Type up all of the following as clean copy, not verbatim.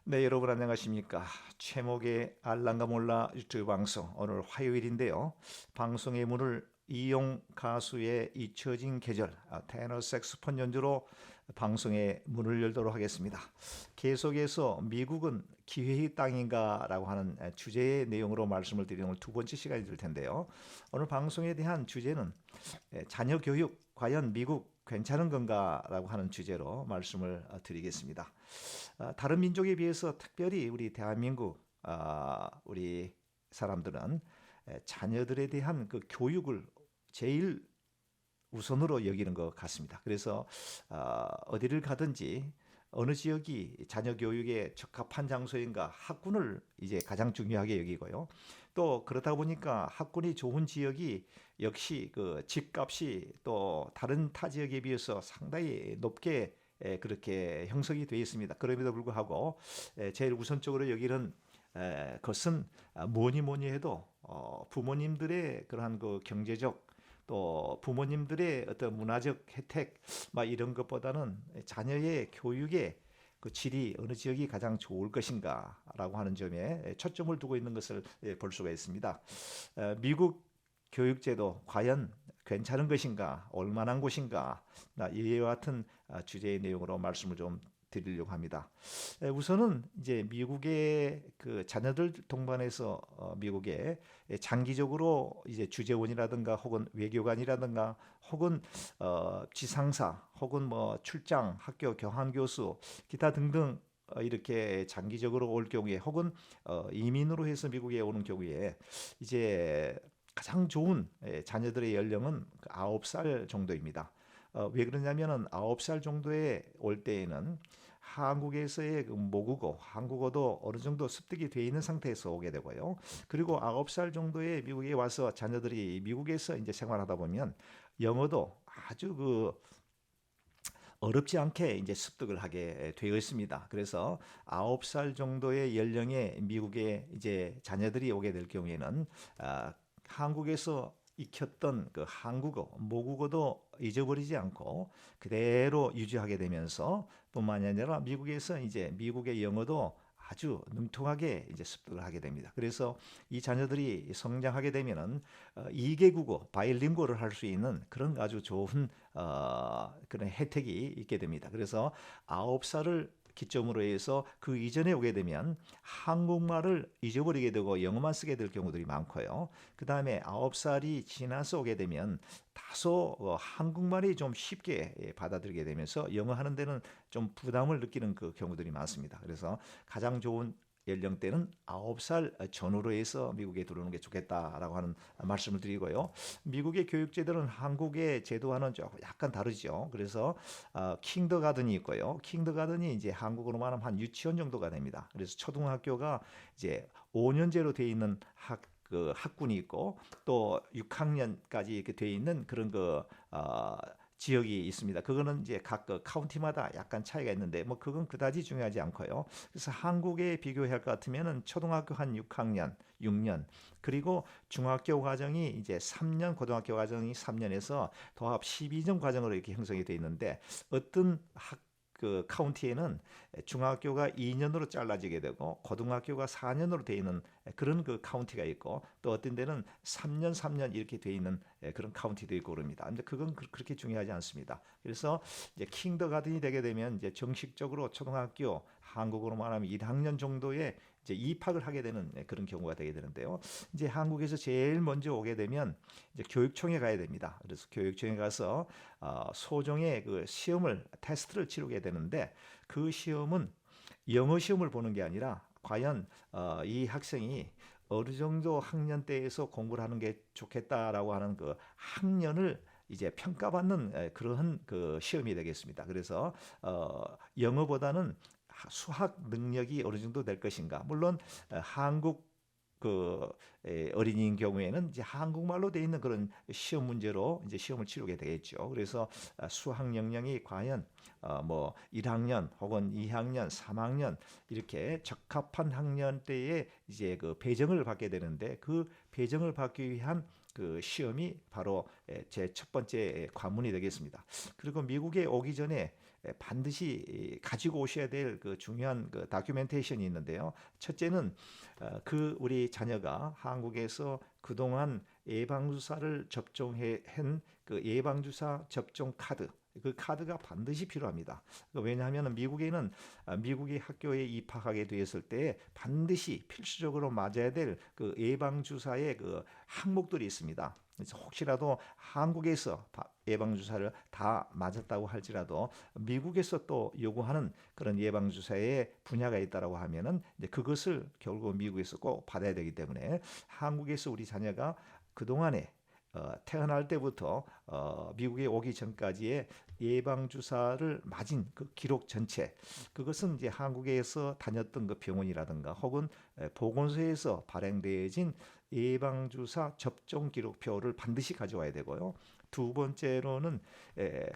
네, 여러분 안녕하십니까? 최목의 알랑가 몰라 유튜브 방송 오늘 화요일인데요. 방송의 문을 이용 가수의 잊혀진 계절 테너 색소폰 연주로 방송의 문을 열도록 하겠습니다. 계속해서 미국은 기회의 땅인가라고 하는 주제의 내용으로 말씀을 드리는 오늘 두 번째 시간이 될 텐데요. 오늘 방송에 대한 주제는 자녀 교육 과연 미국 괜찮은 건가라고 하는 주제로 말씀을 드리겠습니다. 다른 민족에 비해서 특별히 우리 대한민국 우리 사람들은 자녀들에 대한 그 교육을 제일 우선으로 여기는 것 같습니다. 그래서 어디를 가든지 어느 지역이 자녀 교육에 적합한 장소인가 학군을 이제 가장 중요하게 여기고요. 또 그러다 보니까 학군이 좋은 지역이 역시 그 집값이 또 다른 타 지역에 비해서 상당히 높게 그렇게 형성이 되어 있습니다. 그럼에도 불구하고 제일 우선적으로 여기는 것은 뭐니 뭐니 해도 부모님들의 그러한 그 경제적 또 부모님들의 어떤 문화적 혜택 막 이런 것보다는 자녀의 교육의 그 질이 어느 지역이 가장 좋을 것인가라고 하는 점에 초점을 두고 있는 것을 볼 수가 있습니다. 미국 교육제도 과연 괜찮은 것인가, 올만한 곳인가, 이와 같은 주제의 내용으로 말씀을 좀 드리려고 합니다. 우선은 이제 미국의 그 자녀들 동반해서 미국에 장기적으로 이제 주재원이라든가 혹은 외교관이라든가 혹은 지상사 혹은 뭐 출장, 학교 교환 교수, 기타 등등 이렇게 장기적으로 올 경우에 혹은 이민으로 해서 미국에 오는 경우에 이제 가장 좋은 자녀들의 연령은 9살 정도입니다. 왜 그러냐면은 9살 정도에 올 때에는 한국에서의 그 모국어, 한국어도 어느 정도 습득이 돼 있는 상태에서 오게 되고요. 그리고 9살 정도에 미국에 와서 자녀들이 미국에서 이제 생활하다 보면 영어도 아주 그 어렵지 않게 이제 습득을 하게 되어 있습니다. 그래서 9살 정도의 연령의 미국에 이제 자녀들이 오게 될 경우에는 한국에서 익혔던 그 한국어, 모국어도 잊어버리지 않고 그대로 유지하게 되면서 뿐만이 아니라 미국에서 이제 미국의 영어도 아주 능통하게 이제 습득을 하게 됩니다. 그래서 이 자녀들이 성장하게 되면은 2개 국어, 바이링구어를 할 수 있는 그런 아주 좋은 그런 혜택이 있게 됩니다. 그래서 9살을 기점으로 해서 그 이전에 오게 되면 한국말을 잊어버리게 되고 영어만 쓰게 될 경우들이 많고요. 그 다음에 9살이 지나서 오게 되면 다소 한국말이 좀 쉽게 받아들이게 되면서 영어 하는 데는 좀 부담을 느끼는 그 경우들이 많습니다. 그래서 가장 좋은 연령대는 9살 전후로 해서 미국에 들어오는 게 좋겠다라고 하는 말씀을 드리고요. 미국의 교육 제도는 한국의 제도와는 조금 약간 다르죠. 그래서 킹더가든이 있고요. 킹더가든이 이제 한국으로 말하면 한 유치원 정도가 됩니다. 그래서 초등학교가 이제 5년제로 되어 있는 그 학군이 있고 또 6학년까지 이렇게 되어 있는 그런 그 지역이 있습니다. 그거는 이제 각 그 카운티마다 약간 차이가 있는데 뭐 그건 그다지 중요하지 않고요. 그래서 한국에 비교할 것 같으면은 초등학교 한 6학년, 6년 그리고 중학교 과정이 이제 3년, 고등학교 과정이 3년에서 도합 12년 과정으로 이렇게 형성이 되어 있는데 어떤 그 카운티에는 중학교가 2년으로 잘라지게 되고 고등학교가 4년으로 되어 있는 그런 그 카운티가 있고 또 어떤 데는 3년 3년 이렇게 되어 있는 그런 카운티도 있고 그럽니다. 근데 그건 그렇게 중요하지 않습니다. 그래서 이제 킹더가든이 되게 되면 이제 정식적으로 초등학교 한국으로 말하면 1학년 정도의 이제 입학을 하게 되는 그런 경우가 되게 되는데요. 이제 한국에서 제일 먼저 오게 되면 이제 교육청에 가야 됩니다. 그래서 교육청에 가서 소정의 그 시험을 테스트를 치르게 되는데 그 시험은 영어 시험을 보는 게 아니라 과연 이 학생이 어느 정도 학년대에서 공부를 하는 게 좋겠다라고 하는 그 학년을 이제 평가받는 그러한 그 시험이 되겠습니다. 그래서 영어보다는 수학 능력이 어느 정도 될 것인가. 물론 한국 그 어린이인 경우에는 이제 한국말로 돼 있는 그런 시험 문제로 이제 시험을 치르게 되겠죠. 그래서 수학 역량이 과연 뭐 1학년 혹은 2학년, 3학년 이렇게 적합한 학년대에 이제 그 배정을 받게 되는데 그 배정을 받기 위한 그 시험이 바로 제 첫 번째 관문이 되겠습니다. 그리고 미국에 오기 전에 반드시 가지고 오셔야 될 그 중요한 그 다큐멘테이션이 있는데요. 첫째는 그 우리 자녀가 한국에서 그동안 예방주사를 접종해 한 그 예방주사 접종 카드 그 카드가 반드시 필요합니다. 왜냐하면 미국에는 미국의 학교에 입학하게 되었을 때 반드시 필수적으로 맞아야 될 그 예방주사의 그 항목들이 있습니다. 그래서 혹시라도 한국에서 예방주사를 다 맞았다고 할지라도 미국에서 또 요구하는 그런 예방주사의 분야가 있다라고 하면은 이제 그것을 결국 미국에서 꼭 받아야 되기 때문에 한국에서 우리 자녀가 그동안에 태어날 때부터 미국에 오기 전까지의 예방 주사를 맞은 그 기록 전체 그것은 이제 한국에서 다녔던 그 병원이라든가 혹은 보건소에서 발행되어진 예방 주사 접종 기록표를 반드시 가져와야 되고요. 두 번째로는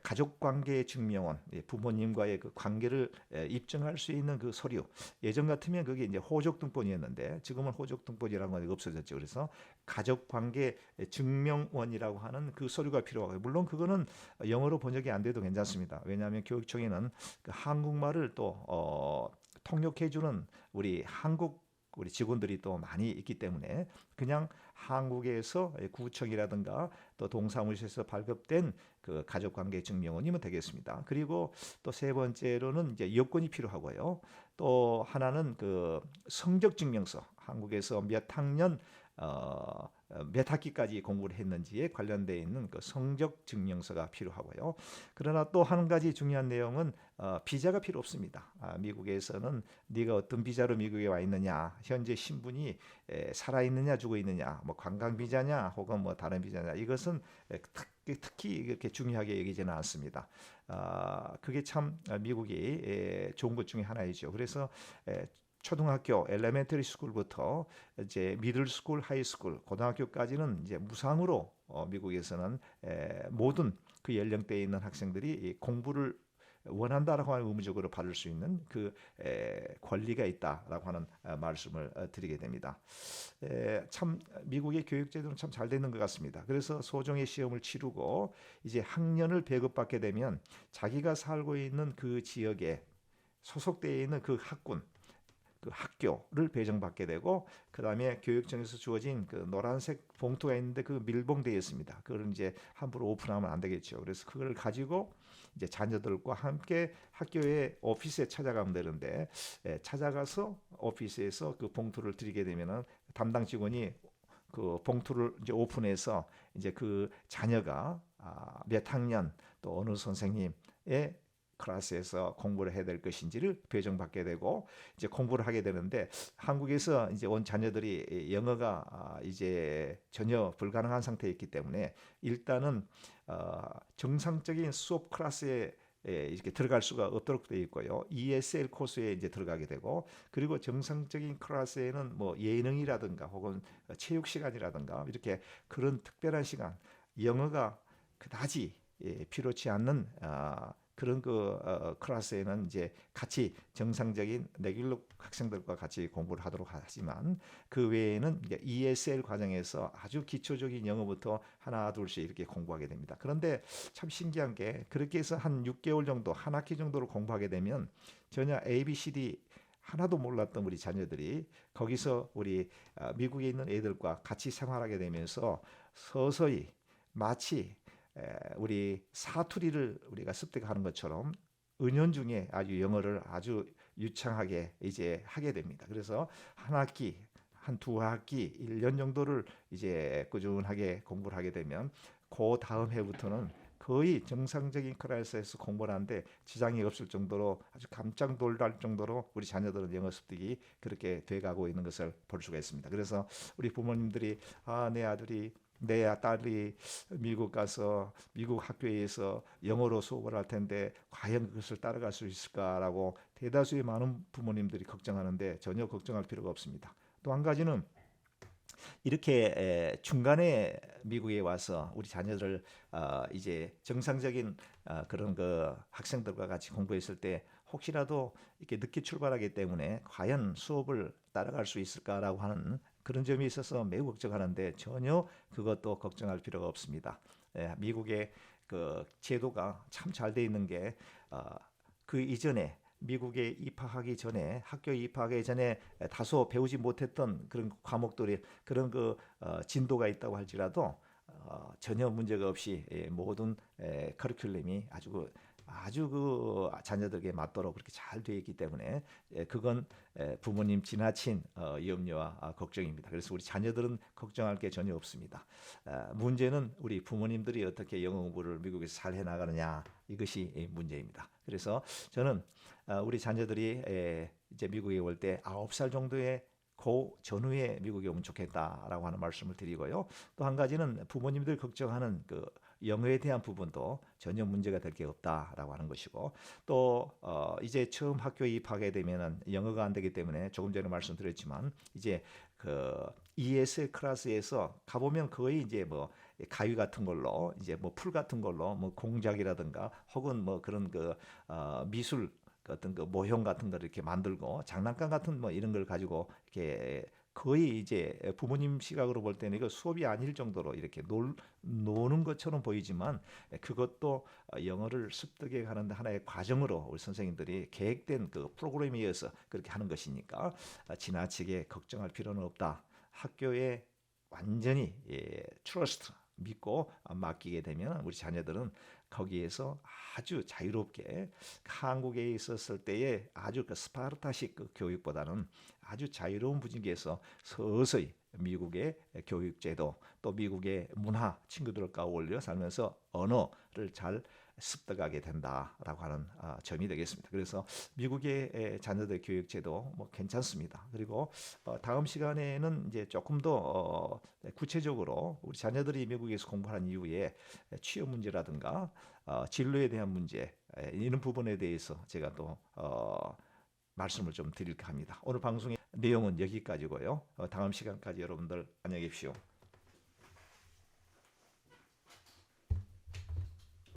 가족관계 증명원, 부모님과의 그 관계를 입증할 수 있는 그 서류. 예전 같으면 그게 이제 호적등본이었는데 지금은 호적등본이라는 건 없어졌죠. 그래서 가족관계 증명원이라고 하는 그 서류가 필요하고요. 물론 그거는 영어로 번역이 안 돼도 괜찮습니다. 왜냐하면 교육청에는 그 한국말을 또 통역해주는 우리 직원들이 또 많이 있기 때문에 그냥 한국에서 구청이라든가 또 동사무소에서 발급된 그 가족관계 증명원이면 되겠습니다. 그리고 또 세 번째로는 이제 여권이 필요하고요. 또 하나는 그 성적 증명서, 한국에서 몇 학년 몇 학기까지 공부를 했는지에 관련되어 있는 그 성적 증명서가 필요하고요. 그러나 또 한 가지 중요한 내용은 비자가 필요 없습니다. 미국에서는 네가 어떤 비자로 미국에 와 있느냐, 현재 신분이 살아 있느냐 죽어 있느냐, 뭐 관광 비자냐 혹은 뭐 다른 비자냐 이것은 특히 이렇게 중요하게 여기지는 않습니다. 그게 참 미국이 좋은 것 중에 하나이죠. 그래서 초등학교 엘레멘터리 스쿨부터 이제 미들 스쿨, 하이 스쿨, 고등학교까지는 이제 무상으로 미국에서는 모든 그 연령대에 있는 학생들이 공부를 원한다라고 하는 의무적으로 받을 수 있는 그 권리가 있다라고 하는 말씀을 드리게 됩니다. 참 미국의 교육 제도는 참 잘 되는 것 같습니다. 그래서 소정의 시험을 치르고 이제 학년을 배급받게 되면 자기가 살고 있는 그 지역에 소속되어 있는 그 학군 그 학교를 배정받게 되고 그 다음에 교육청에서 주어진 그 노란색 봉투가 있는데 그 밀봉되어 있습니다. 그걸 이제 함부로 오픈하면 안 되겠죠. 그래서 그걸 가지고 이제 자녀들과 함께 학교의 오피스에 찾아가면 되는데 찾아가서 오피스에서 그 봉투를 드리게 되면은 담당 직원이 그 봉투를 이제 오픈해서 이제 그 자녀가 몇 학년 또 어느 선생님의 클래스에서 공부를 해야 될 것인지를 배정받게 되고 이제 공부를 하게 되는데 한국에서 이제 온 자녀들이 영어가 이제 전혀 불가능한 상태에 있기 때문에 일단은 정상적인 수업 클래스에 이렇게 들어갈 수가 없도록 되어 있고요. ESL 코스에 이제 들어가게 되고 그리고 정상적인 클래스에는 뭐 예능이라든가 혹은 체육 시간이라든가 이렇게 그런 특별한 시간 영어가 그다지 필요치 않는 그런 그 클래스에는 이제 같이 정상적인 레귤러 학생들과 같이 공부를 하도록 하지만 그 외에는 이제 ESL 과정에서 아주 기초적인 영어부터 하나 둘씩 이렇게 공부하게 됩니다. 그런데 참 신기한 게 그렇게 해서 한 6개월 정도 한 학기 정도를 공부하게 되면 전혀 ABCD 하나도 몰랐던 우리 자녀들이 거기서 우리 미국에 있는 애들과 같이 생활하게 되면서 서서히 마치 우리 사투리를 우리가 습득하는 것처럼 은연중에 아주 영어를 아주 유창하게 이제 하게 됩니다. 그래서 한 학기 한 두 학기 1년 정도를 이제 꾸준하게 공부를 하게 되면 그 다음 해부터는 거의 정상적인 클래스에서 공부를 하는데 지장이 없을 정도로 아주 깜짝 놀랄 정도로 우리 자녀들은 영어 습득이 그렇게 돼가고 있는 것을 볼 수가 있습니다. 그래서 우리 부모님들이 내 아들이 내 딸이 미국 가서 미국 학교에서 영어로 수업을 할 텐데 과연 그것을 따라갈 수 있을까라고 대다수의 많은 부모님들이 걱정하는데 전혀 걱정할 필요가 없습니다. 또 한 가지는 이렇게 중간에 미국에 와서 우리 자녀들 이제 정상적인 그런 그 학생들과 같이 공부했을 때 혹시라도 이렇게 늦게 출발하기 때문에 과연 수업을 따라갈 수 있을까라고 하는 그런 점이 있어서 매우 걱정하는데 전혀 그것도 걱정할 필요가 없습니다. 미국의 그 제도가 참 잘 돼 있는 게 그 이전에 미국에 입학하기 전에 학교에 입학하기 전에 다소 배우지 못했던 그런 과목들이 그런 그 진도가 있다고 할지라도 전혀 문제가 없이 모든 커리큘럼이 아주 그 자녀들에게 맞도록 그렇게 잘 되어 있기 때문에 그건 부모님 지나친 염려와 걱정입니다. 그래서 우리 자녀들은 걱정할 게 전혀 없습니다. 문제는 우리 부모님들이 어떻게 영어 공부를 미국에서 잘 해나가느냐 이것이 문제입니다. 그래서 저는 우리 자녀들이 이제 미국에 올 때 9살 정도의 그 전후에 미국에 오면 좋겠다라고 하는 말씀을 드리고요. 또 한 가지는 부모님들 걱정하는 그 영어에 대한 부분도 전혀 문제가 될 게 없다라고 하는 것이고 또 이제 처음 학교에 입학하게 되면은 영어가 안 되기 때문에 조금 전에 말씀드렸지만 이제 그 ESL 클래스에서 가보면 거의 이제 뭐 가위 같은 걸로 이제 뭐 풀 같은 걸로 뭐 공작이라든가 혹은 뭐 그런 그 미술 어떤 그 모형 같은 걸 이렇게 만들고 장난감 같은 뭐 이런 걸 가지고 이렇게 거의 이제 부모님 시각으로 볼 때는 이거 수업이 아닐 정도로 이렇게 노는 것처럼 보이지만 그것도 영어를 습득해 가는데 하나의 과정으로 우리 선생님들이 계획된 그 프로그램이어서 그렇게 하는 것이니까 지나치게 걱정할 필요는 없다. 학교에 완전히 트러스트 믿고 맡기게 되면 우리 자녀들은 거기에서 아주 자유롭게 한국에 있었을 때의 아주 그 스파르타식 그 교육보다는 아주 자유로운 분위기에서 서서히 미국의 교육제도 또 미국의 문화 친구들과 어울려 살면서 언어를 잘 습득하게 된다라고 하는 점이 되겠습니다. 그래서 미국의 자녀들 교육제도 뭐 괜찮습니다. 그리고 다음 시간에는 이제 조금 더 구체적으로 우리 자녀들이 미국에서 공부한 이후에 취업 문제라든가 진로에 대한 문제 이런 부분에 대해서 제가 또 말씀을 좀 드릴까 합니다. 오늘 방송의 내용은 여기까지고요. 다음 시간까지 여러분들 안녕히 계십시오.